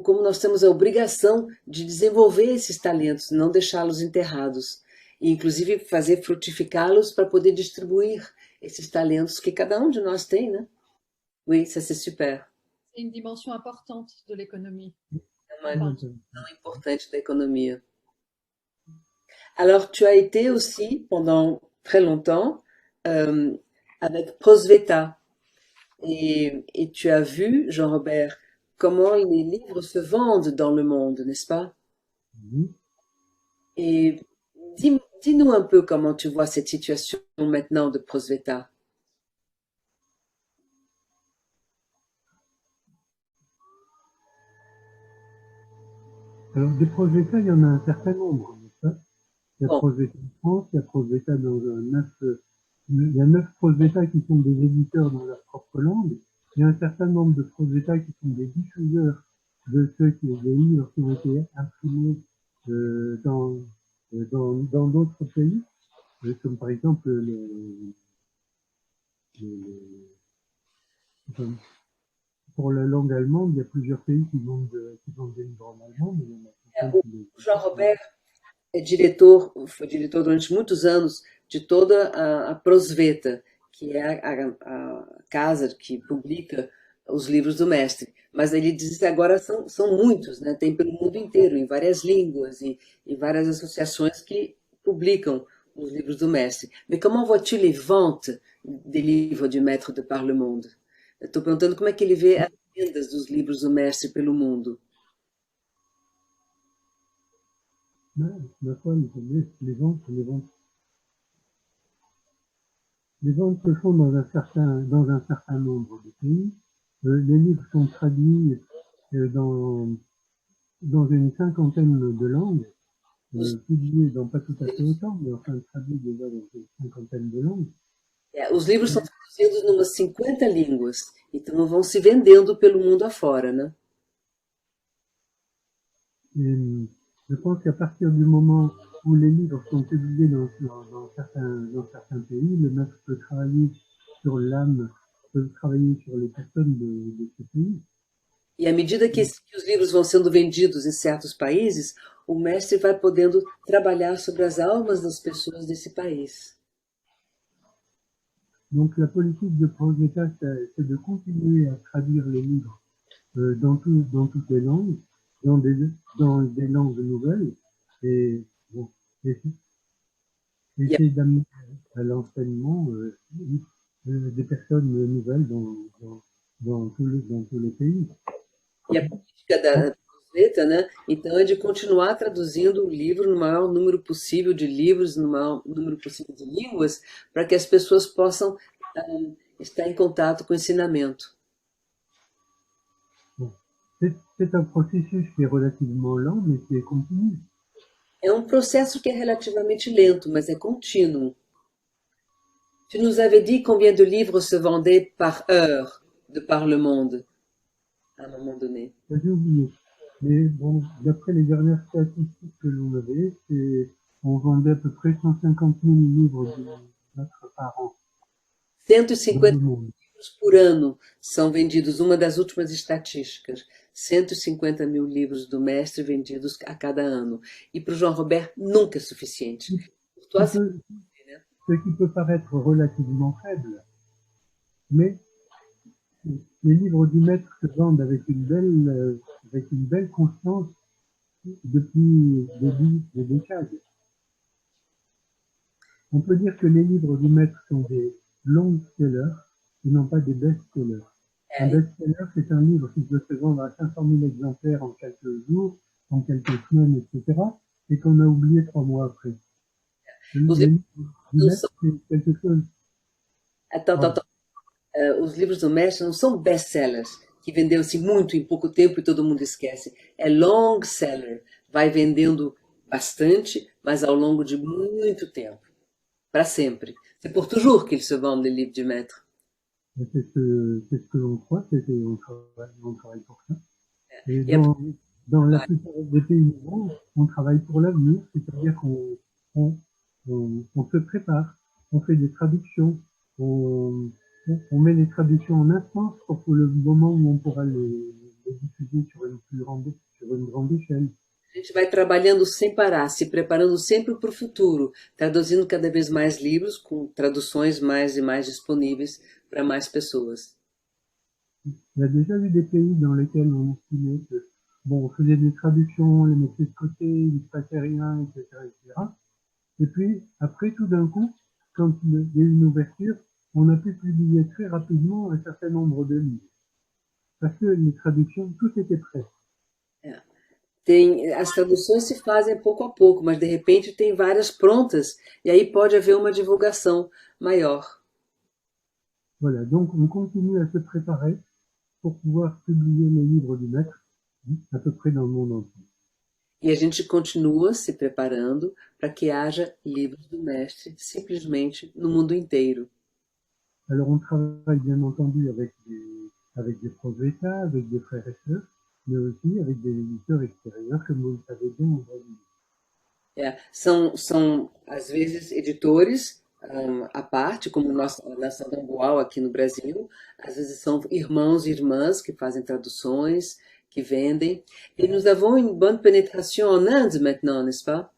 Como nós temos a obrigação de desenvolver esses talentos, não deixá-los enterrados. E, inclusive, fazer frutificá-los para poder distribuir esses talentos que cada um de nós tem, né? Oui, ça c'est super. C'est une dimension importante de l'économie. É uma dimensão importante da economia. Alors, tu as été aussi, pendant très longtemps, avec Prosveta. Et tu as vu, Jean-Robert, comment les livres se vendent dans le monde, n'est-ce pas? Et dis-nous un peu comment tu vois cette situation maintenant de Prosveta. Alors, des Prosveta, il y en a un certain nombre, n'est-ce pas? Il y a Prosveta en France, il y a Prosveta dans il y a 9 Prosveta qui sont des éditeurs dans leur propre langue. Il y a un certain nombre de Prosveta qui sont des diffuseurs de des livres qui ont été imprimés dans d'autres pays, comme par exemple pour la langue allemande, il y a plusieurs pays qui vendent des livres en allemand, mais il y en a Jean-Robert foi diretor durante muitos anos de toda a Prosveta, que é a casa que publica os livros do mestre. Mas ele diz que agora são muitos, né? Tem pelo mundo inteiro, em várias línguas e várias associações que publicam os livros do mestre. Mais comment vois-tu les ventes des livres du maître de par le monde? Eu estou perguntando como é que ele vê as vendas dos livros do mestre pelo mundo. Les ventes se font dans un certain nombre de pays. Les livres sont traduits dans une cinquantaine de langues, publiés dans pas tout à fait autant, mais enfin traduits déjà dans une cinquantaine de langues. Os livros são traduzidos em umas 50 línguas, então vão se vendendo pelo mundo afora, né? Et je pense qu'à partir du moment où les livres sont publiés dans certains pays, le maître peut travailler sur l'âme, peut travailler sur les personnes de ce pays. E à medida que os livros vão sendo vendidos em certos países, o mestre vai podendo trabalhar sobre as almas das pessoas desse país. Donc la politique de Prosveta, c'est de continuer à traduire les livres dans toutes les langues, dans des langues nouvelles, et bon, essayer d'amener à l'enseignement des personnes nouvelles dans tous les pays. E a política da Prosveta, né? Então, é de continuar traduzindo o livro no maior número possível de livros, no maior número possível de línguas, para que as pessoas possam estar em contato com o ensinamento. C'est un processus qui est relativement lent, mais qui est continu. É um processo que é relativamente lento, mas é contínuo. Tu nous avais dit combien de livres se vendaient par heure de par le monde, à un moment donné. J'ai oublié. Mais bon, d'après les dernières statistiques que l'on avait, on vendait à peu près 150 000 livres de maître par an. 150 livros por ano são vendidos, uma das últimas estatísticas. 150 mil livros do mestre vendidos a cada ano. E para o João Robert, nunca é suficiente. Ce qui peut paraître relativement faible, mais les livres du maître se vendent avec une belle constance depuis des décades. On peut dire que les livres du maître sont des long-sellers et non pas des best-sellers. Un best-seller, c'est un livre qui peut se vendre à 500 000 exemplaires en quelques jours, en quelques semaines, etc., et qu'on a oublié 3 mois après. Le livre du maître, c'est quelque chose... Attends. os livros do mestre não são best-sellers, que vendeu assim muito em pouco tempo e todo mundo esquece. É long seller, vai vendendo bastante, mas ao longo de muito tempo, para sempre. C'est pour toujours qu'ils se vendent les livres du maître. C'est ce que l'on croit, on travaille pour ça. Et Et dans la plupart des pays du monde, on travaille pour l'avenir, c'est-à-dire qu'on se prépare, on fait des traductions, on met les traductions en instance pour que le moment où on pourra les diffuser sur une grande échelle. A gente vai trabalhando sem parar, se preparando sempre para o futuro, traduzindo cada vez mais livros, com traduções mais e mais disponíveis para mais pessoas. Il y a déjà eu des pays dans lesquels on estimait que, bon, on faisait des traductions, on les mettait de côté, il ne se passait rien, etc., etc. Et puis, après, tout d'un coup, quand il y a eu une ouverture, on a pu publier très rapidement un certain nombre de livres. Parce que les traductions, tout était prêt. As traduções se fazem pouco a pouco, mas de repente tem várias prontas, e aí pode haver uma divulgação maior. Voilà, donc on continue à se préparer pour pouvoir publier les livres du maître, à peu près dans le monde entier. E a gente continua se preparando para que haja livros do mestre simplesmente no mundo inteiro. Alors on travaille bien entendu avec des profs d'État, avec des frères et sœurs, mais aussi avec des éditeurs extérieurs, comme vous le savez bien aujourd'hui. São às vezes editores à parte, como na Samambaua aqui no Brasil, às vezes são irmãos e irmãs que fazem traduções, qui vendent. Et nous avons une bonne pénétration en Inde maintenant, n'est-ce pas?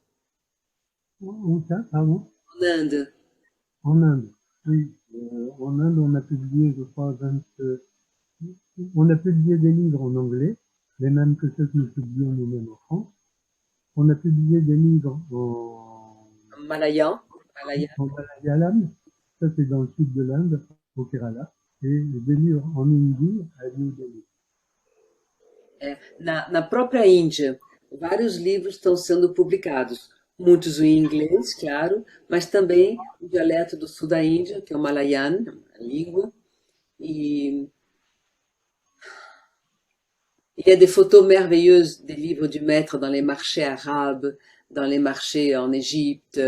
Où ça, pardon? En Inde. En Inde, oui. En Inde, on a publié, je crois, on a publié des livres en anglais, les mêmes que ceux que nous publions nous-mêmes en France. On a publié des livres en Malayan. En Malayalam, ça c'est dans le sud de l'Inde, au Kerala, et des livres en hindi à New Delhi. Na própria Índia, vários livros estão sendo publicados, muitos em inglês, claro, mas também o dialeto do sul da Índia, que é o Malayan, a língua, e il y a des photos merveilleuses des livres du maître dans les marchés arabes, dans les marchés en Égypte,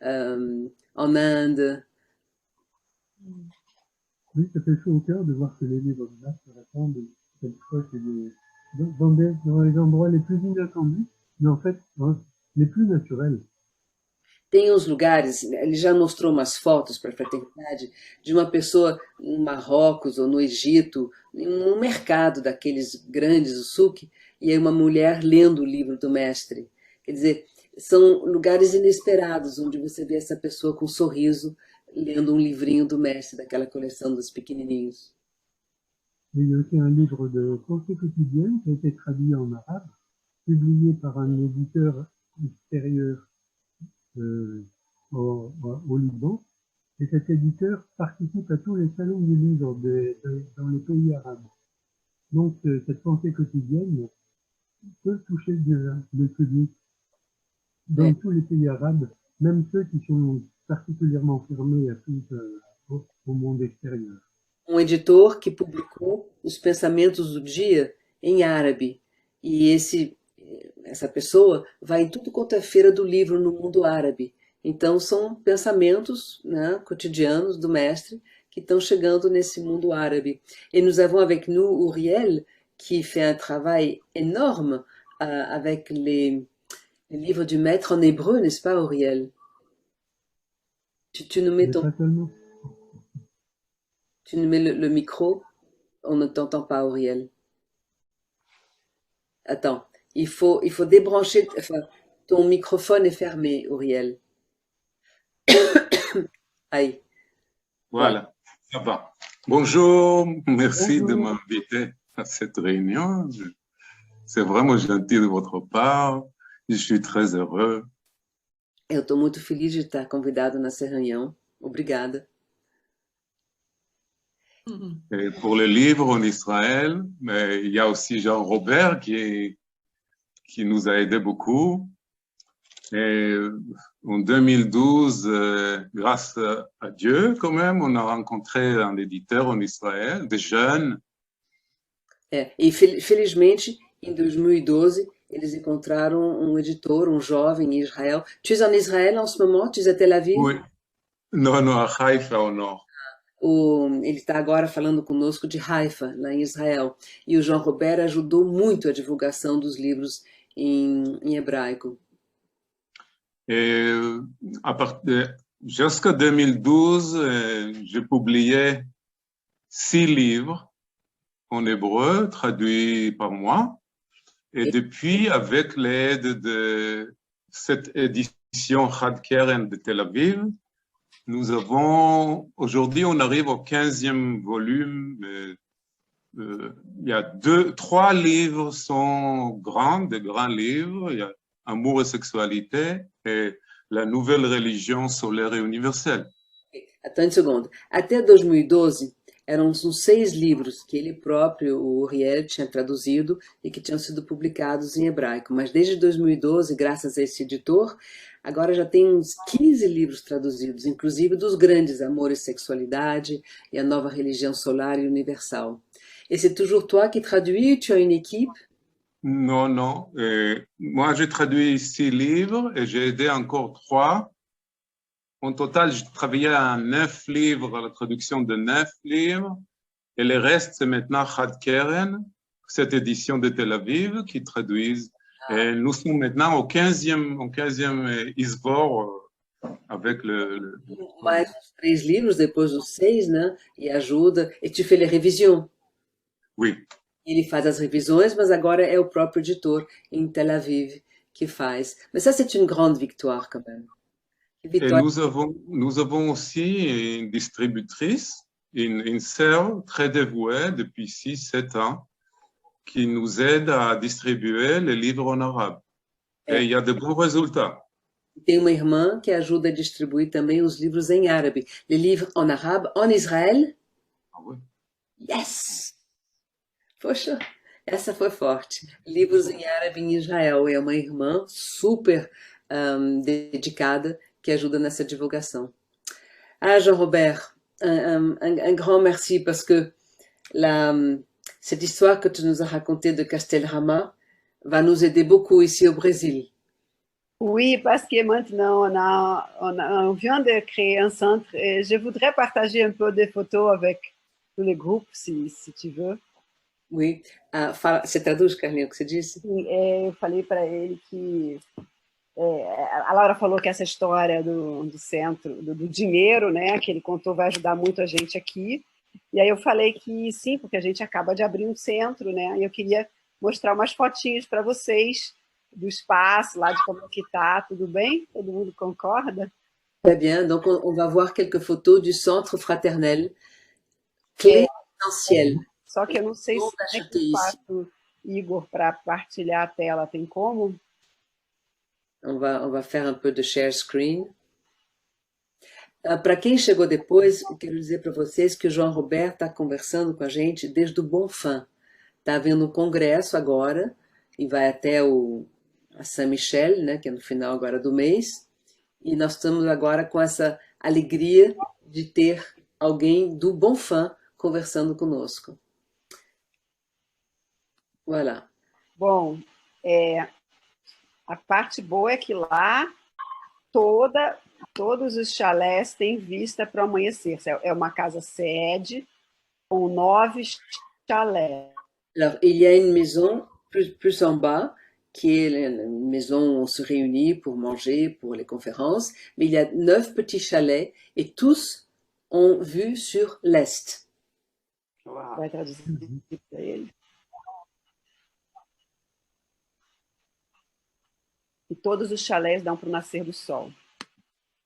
en Inde. Oui, ça fait chaud au cœur de voir que les livres de maître se répandent quelquefois dans les endroits les plus inattendus, mais en fait, les plus naturels. Tem uns lugares, ele já mostrou umas fotos para a fraternidade de uma pessoa no Marrocos ou no Egito, num mercado daqueles grandes, o souk, e aí uma mulher lendo o livro do mestre. Quer dizer, são lugares inesperados, onde você vê essa pessoa com um sorriso, lendo um livrinho do mestre, daquela coleção dos pequenininhos. Il y a aussi un livre de pensée quotidienne qui a été traduit en arabe, publié par un éditeur extérieur au Liban, et cet éditeur participe à tous les salons du livre dans les pays arabes. Donc cette pensée quotidienne peut toucher le public dans tous les pays arabes, même ceux qui sont particulièrement fermés à au monde extérieur. Editor que publicou os pensamentos do dia em árabe, e essa pessoa vai em tudo quanto é feira do livro no mundo árabe. Então são pensamentos, né, cotidianos do mestre qui estão chegando nesse mundo árabe. Et nous avons avec nous Uriel, qui fait un travail énorme avec les livres du maître en hébreu, n'est-ce pas, Uriel? Tu nous mets tu nous mets le micro, on ne t'entend pas, Uriel. Attends, il faut débrancher, enfin, ton microphone est fermé, Uriel. Aïe. Voilà, ça va. Bonjour, merci de m'inviter à cette réunion. C'est vraiment gentil de votre part. Je suis très heureux. Eu estou muito feliz de estar convidado nessa reunião. Obrigada. Et pour le livre en Israël, mais il y a aussi Jean-Robert qui nous a aidé beaucoup. Et en 2012, grâce à Dieu, quand même, on a rencontré un éditeur en Israël, des jeunes. E felizmente, em 2012, eles encontraram um editor, um jovem em Israel. Tu es en Israël en ce moment? Tu es à Tel Aviv? Oui. Non, non, à Haïfa au nord. Ele está agora falando conosco de Haifa, lá em Israel. E o João Robert ajudou muito a divulgação dos livros em hebraico. Et jusqu'à 2012, j'ai publié 6 livres en hébreu, traduits par moi. Et depuis, avec l'aide de cette édition Chad Keren de Tel Aviv, nous avons, aujourd'hui, on arrive au 15e volume. Il y a 3 livres sont des grands livres. Il y a Amour et sexualité et la nouvelle religion solaire et universelle. Então, um segundo. Até 2012, eram uns 6 livros que ele próprio, o Uriel, tinha traduzido e que tinham sido publicados em hebraico. Mas desde 2012, graças a esse editor, agora já tem uns 15 livros traduzidos, inclusive dos grandes Amor e Sexualidade e a Nova Religião Solar e Universal. Et c'est toujours toi qui traduis ou tu as une équipe? Non, non. Moi, j'ai traduit 6 livres et j'ai aidé encore 3. En total, j'ai travaillé à 9 livres, à la traduction de 9 livres. Et le reste, c'est maintenant Chad Keren, cette édition de Tel Aviv, qui traduisent. Et nous sommes maintenant au 15e Isvor avec le... Mais 3 livros, depois dos 6, né? E ajuda. E tu fais les révisions? Oui. Ele faz as revisões, mas agora é o próprio editor em Tel Aviv que faz. Mais ça, c'est une grande victoire quand même. Et nous avons aussi une distributrice, une sœur très dévouée depuis 6-7 ans, qui nous aide à distribuer les livres en arabe. Et il y a de bons résultats. Tem uma irmã que ajuda a distribuir também os livros em árabe. Les livres en arabe en Israël? Ah oui. Yes! Poxa, essa foi forte. Livros em árabe em Israel. É uma irmã super dedicada que ajuda nessa divulgação. Ah, Jean-Robert, un grand merci parce que cette histoire que tu nous as racontée de Castelrama va nous aider beaucoup ici au Brésil. Oui, parce que maintenant, on vient de créer un centre et je voudrais partager un peu des photos avec tous les groupes, si tu veux. Oui. Você traduz, Carlinhos, o que você disse? Sim, eu falei para ele que a Laura falou que essa história do centro, do dinheiro, né, que ele contou, vai ajudar muito a gente aqui. E aí eu falei que sim, porque a gente acaba de abrir um centro, né? E eu queria mostrar umas fotinhas para vocês do espaço, lá de como é que tá, tudo bem? Todo mundo concorda? Très bien, donc on va voir quelques photos du centre fraternel. Clé essentielle. Só que eu não sei se é que eu faço, Igor, para partilhar a tela, tem como? On va faire un peu de share screen. Para quem chegou depois, eu quero dizer para vocês que o João Robert está conversando com a gente desde o Bonfim. Está havendo um congresso agora, e vai até a Saint-Michel, né, que é no final agora do mês, e nós estamos agora com essa alegria de ter alguém do Bonfim conversando conosco. Voilà. Bom, a parte boa é que lá todos os chalés têm vista para o amanhecer. É uma casa sede com 9 chalés. Alors, il y a une maison plus en bas qui est une maison où on se réunit pour manger, pour les conférences, mais il y a 9 petits chalets et tous ont vue sur l'est. Vai traduzir para ele. E todos os chalés dão para o nascer do sol.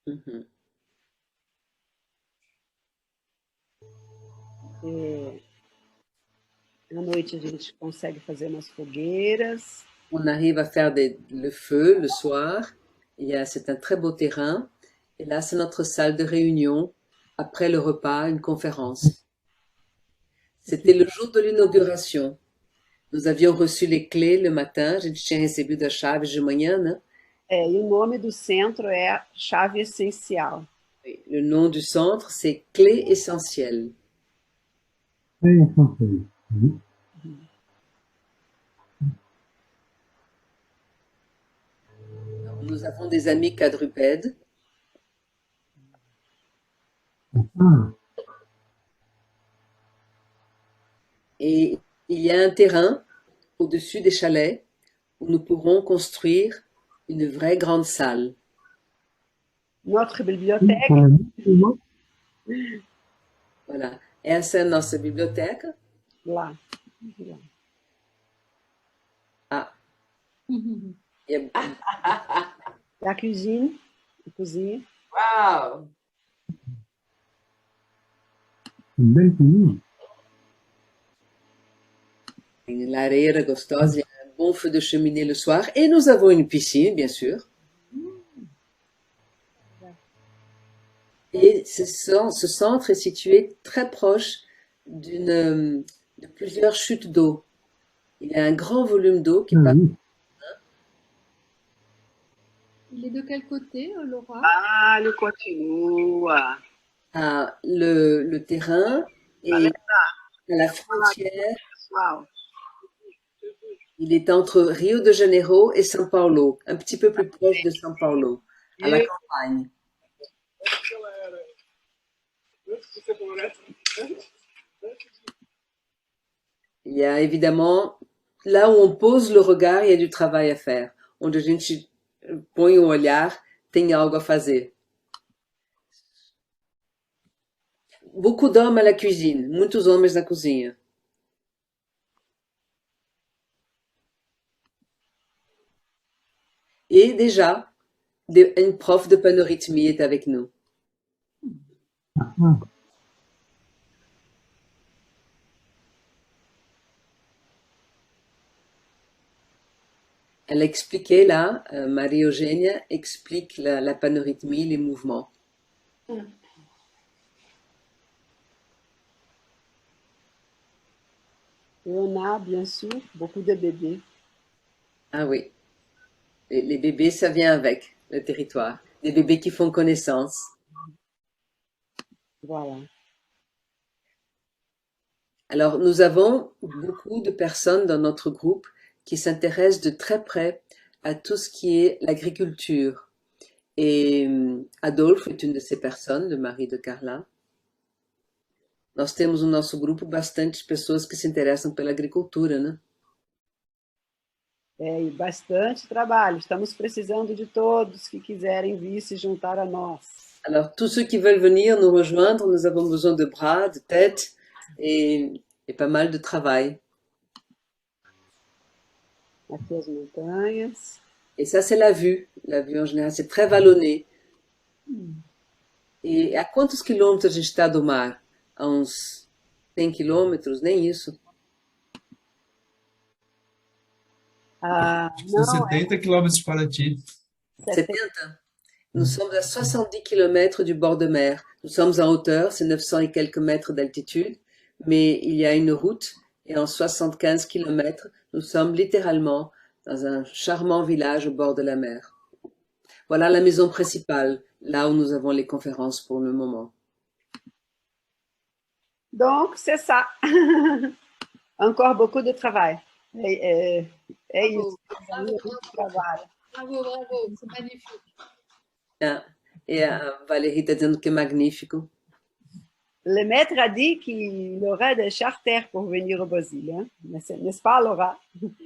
Uhum. À noite a gente consegue fazer umas fogueiras. On arrive à faire le feu le soir. C'est un très beau terrain. Et là, c'est notre salle de réunion. Après le repas, une conférence. C'était le jour de l'inauguration. Nous avions reçu les clés le matin. A gente tinha recebido as chaves de manhã, né? E o nome do centro é Chave Essencial. Oui, le nom du centre, c'est Clé essentielle. Très essentiel. Oui. Alors, nous avons des amis quadrupèdes. Ah, Et il y a un terrain au-dessus des chalets où nous pourrons construire une vraie grande salle. Notre oui, bibliothèque, pour la musulmane, Voilà. Essa é a nossa biblioteca. lá. Ah, Mhm. il y a E a cozinha. Wow. une belle cuisine. une lareira gostosa, il y a un bon feu de cheminée le soir. Et nous avons une piscine, bien sûr. Et ce centre est situé très proche de plusieurs chutes d'eau. Il y a un grand volume d'eau qui Ah passe. oui, Il est de quel côté, Laura? Ah, ele continua. Le terrain et à la frontière. Pessoal, Il est entre Rio de Janeiro et São Paulo, un petit peu plus proche de São Paulo, à la campagne. Il y a évidemment, là où on pose le regard, il y a du travail à faire. Onde a gente põe o olhar, tem algo a fazer. Beaucoup d'hommes à la cuisine, muitos homens na cozinha. Et déjà, une prof de panorhythmie est avec nous. ah, ah. Elle expliquait là, Marie-Eugénia explique la panorhythmie, les mouvements. et on a, bien sûr, beaucoup de bébés. Ah oui, les bébés, ça vient avec le territoire. Des bébés qui font connaissance. Voilà. Alors, nous avons beaucoup de personnes dans notre groupe qui s'intéressent de très près à tout ce qui est l'agriculture. Et Adolphe est une de ces personnes, le mari de Carla. Nós temos no nosso grupo bastante pessoas que se interessam pela agricultura, né? É, e bastante trabalho. Estamos precisando de todos que quiserem vir se juntar a nós. Alors, tous ceux qui veulent venir nous rejoindre, nous avons besoin de bras, de têtes et pas mal de travail. Aqui as montanhas. Et ça, c'est la vue. La vue, en général, c'est très vallonné. E a quantos quilômetros a gente está do mar? A uns 100 quilômetros? Nem isso. Ah, São não, 70 quilômetros de Paraty. 70? Nous sommes à 70 kilomètres du bord de mer. Nous sommes en hauteur, c'est 900 et quelques mètres d'altitude, mais il y a une route et en 75 kilomètres, nous sommes littéralement dans un charmant village au bord de la mer. Voilà la maison principale, là où nous avons les conférences pour le moment. Donc, c'est ça. Encore beaucoup de travail. É isso. Bravo, Muito trabalho. bravo, bravo, c'est magnifique. Ah, et Valérie está dizendo que é magnífico. Le maître a dit qu'il aurait des charters pour venir au Brésil. Hein? N'est-ce pas, Laura?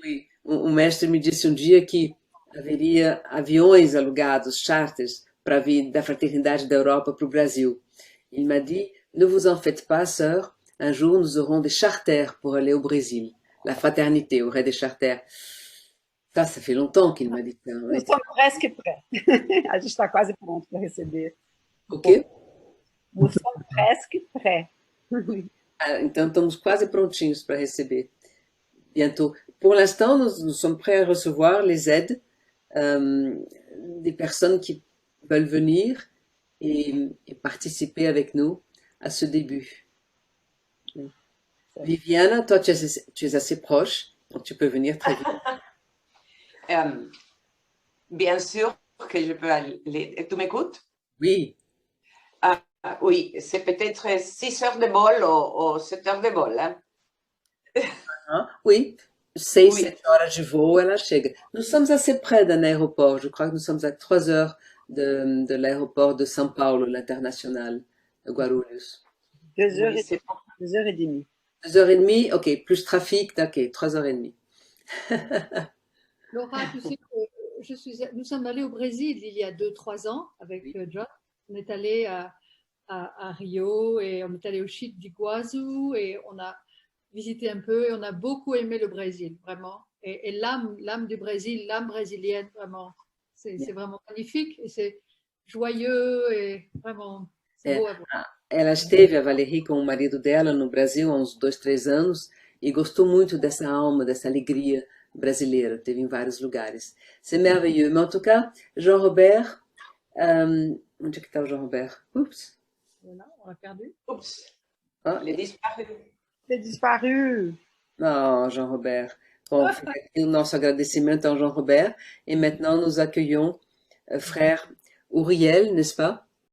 Oui, o mestre me disse um dia que haveria aviões alugados, charters, para vir da Fraternidade da Europa para o Brasil. Il m'a dit, ne vous en faites pas, sœur, un jour nous aurons des charters pour aller au Brésil. La fraternité aurait des charters. Ça fait longtemps qu'il m'a dit ça. Nous Ouais. sommes presque prêts. A gente está quase pronto para receber. Ok? Nous sommes presque prêts. Ah, então estamos quase prontinhos para receber. Bientôt. Pour l'instant, nous sommes prêts à recevoir les aides des personnes qui veulent venir et participer avec nous à ce début. Viviana, toi, tu es assez proche, donc tu peux venir très vite. bien sûr que je peux aller. Tu m'écoutes? Oui. Oui, c'est peut-être 6 heures de vol ou 7 heures de vol. Hein? Oui, 6, Oui. 7 horas de voo, ela chega. Nous sommes assez près d'un aéroport. Je crois que nous sommes à 3 heures de l'aéroport de São Paulo, l'international de Guarulhos. 2 heures, Oui, c'est 2h30. 2h30, ok, plus trafic, ok, 3h30. Laura, tu sais que nous sommes allés au Brésil il y a 2-3 ans avec John. On est allé à Rio et on est allé au Chute d'Iguazu et on a visité un peu et on a beaucoup aimé le Brésil, vraiment. Et l'âme du Brésil, l'âme brésilienne, vraiment, c'est vraiment magnifique et c'est joyeux et vraiment, c'est beau à voir. Ela esteve, a Valérie, com o marido dela no Brasil há uns 2, 3 anos e gostou muito dessa alma, dessa alegria brasileira. Teve em vários lugares. C'est merveilleux. Mais en tout cas, Jean-Robert, onde é que está o Jean-Robert? Oups. Voilà, on l'a perdu. Oups, Ah, il est disparu. C'est disparu. não, Jean-Robert. Bom, fica aqui o nosso agradecimento ao Jean-Robert. Et maintenant, nous accueillons frère Uriel, n'est-ce pas?